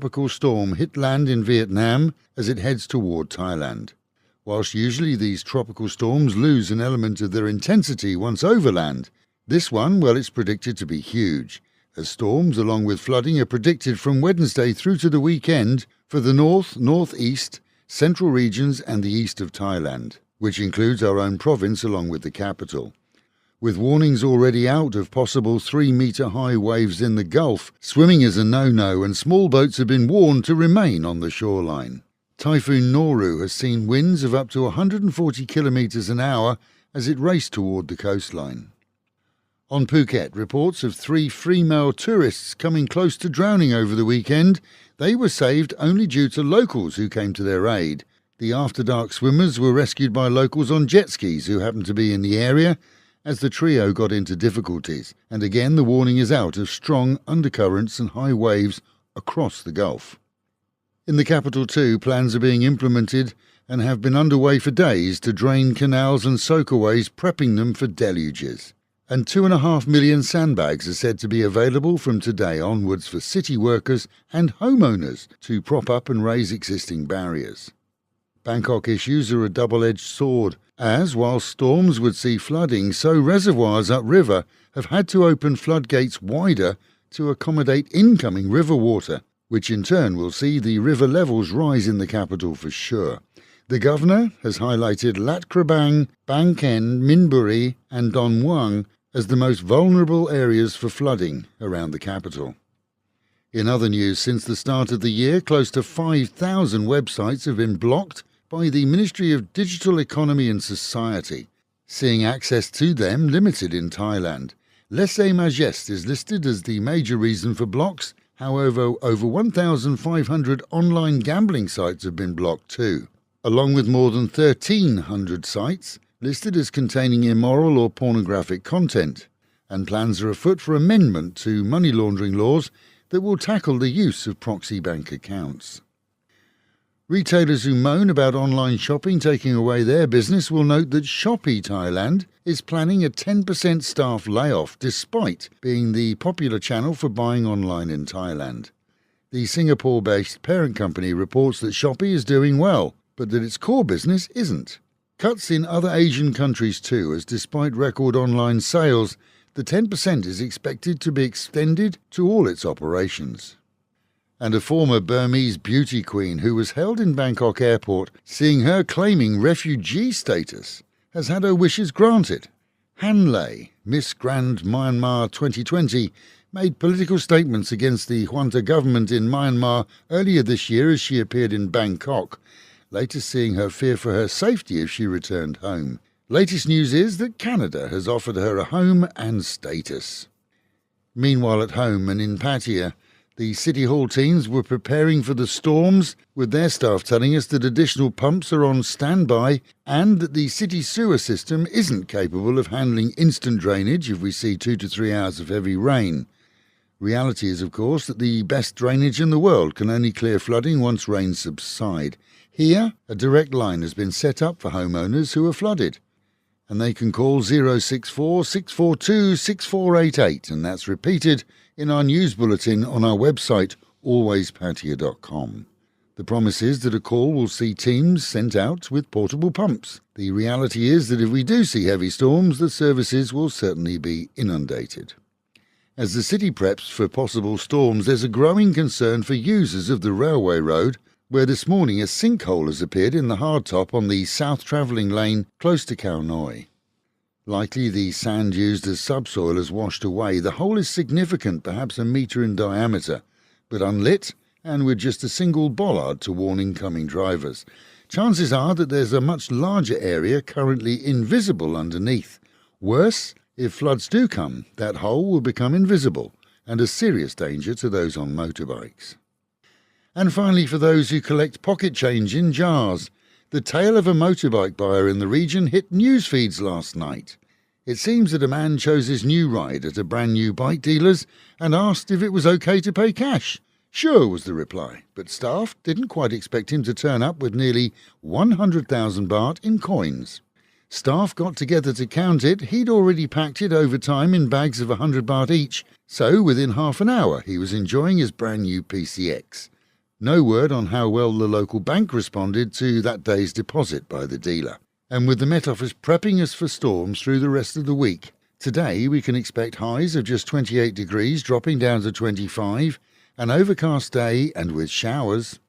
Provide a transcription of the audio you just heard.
tropical storm hit land in Vietnam as it heads toward Thailand. Whilst usually these tropical storms lose an element of their intensity once over land, this one, well, it's predicted to be huge, as storms along with flooding are predicted from Wednesday through to the weekend for the north, northeast, central regions and the east of Thailand, which includes our own province along with the capital. With warnings already out of possible 3-metre-high waves in the Gulf, swimming is a no-no and small boats have been warned to remain on the shoreline. Typhoon Noru has seen winds of up to 140 kilometres an hour as it raced toward the coastline. On Phuket, reports of 3 female tourists coming close to drowning over the weekend. They were saved only due to locals who came to their aid. The after-dark swimmers were rescued by locals on jet skis who happened to be in the area as the trio got into difficulties, and again the warning is out of strong undercurrents and high waves across the Gulf. In the capital too, plans are being implemented and have been underway for days to drain canals and soakaways, prepping them for deluges. And 2.5 million sandbags are said to be available from today onwards for city workers and homeowners to prop up and raise existing barriers. Bangkok issues are a double-edged sword, as while storms would see flooding, so reservoirs upriver have had to open floodgates wider to accommodate incoming river water, which in turn will see the river levels rise in the capital for sure. The governor has highlighted Lat Krabang, Bang Khen, Minburi and Don Muang as the most vulnerable areas for flooding around the capital. In other news, since the start of the year, close to 5,000 websites have been blocked by the Ministry of Digital Economy and Society, seeing access to them limited in Thailand. Lèse-majesté is listed as the major reason for blocks. However, over 1,500 online gambling sites have been blocked too, along with more than 1,300 sites listed as containing immoral or pornographic content, and plans are afoot for amendment to money laundering laws that will tackle the use of proxy bank accounts. Retailers who moan about online shopping taking away their business will note that Shopee Thailand is planning a 10% staff layoff despite being the popular channel for buying online in Thailand. The Singapore-based parent company reports that Shopee is doing well, but that its core business isn't. Cuts in other Asian countries too, as despite record online sales, the 10% is expected to be extended to all its operations. And a former Burmese beauty queen who was held in Bangkok airport, seeing her claiming refugee status, has had her wishes granted. Han Lei, Miss Grand Myanmar 2020, made political statements against the junta government in Myanmar earlier this year as she appeared in Bangkok, later seeing her fear for her safety if she returned home. Latest news is that Canada has offered her a home and status. Meanwhile at home and in Pattaya, the City Hall teams were preparing for the storms, with their staff telling us that additional pumps are on standby and that the city sewer system isn't capable of handling instant drainage if we see 2 to 3 hours of heavy rain. Reality is, of course, that the best drainage in the world can only clear flooding once rains subside. Here, a direct line has been set up for homeowners who are flooded, and they can call 064 642 6488, and that's repeated in our news bulletin on our website, alwayspattaya.com. The promise is that a call will see teams sent out with portable pumps. The reality is that if we do see heavy storms, the services will certainly be inundated. As the city preps for possible storms, there's a growing concern for users of the railway road, where this morning a sinkhole has appeared in the hardtop on the south travelling lane close to Khao Noi. Likely the sand used as subsoil has washed away. The hole is significant, perhaps a metre in diameter, but unlit and with just a single bollard to warn incoming drivers. Chances are that there's a much larger area currently invisible underneath. Worse, if floods do come, that hole will become invisible and a serious danger to those on motorbikes. And finally, for those who collect pocket change in jars, the tale of a motorbike buyer in the region hit news feeds last night. It seems that a man chose his new ride at a brand new bike dealer's and asked if it was okay to pay cash. Sure, was the reply, but staff didn't quite expect him to turn up with nearly 100,000 baht in coins. Staff got together to count it. He'd already packed it over time in bags of 100 baht each, so within half an hour he was enjoying his brand new PCX. No word on how well the local bank responded to that day's deposit by the dealer. And with the Met Office prepping us for storms through the rest of the week, today we can expect highs of just 28 degrees dropping down to 25, an overcast day and with showers.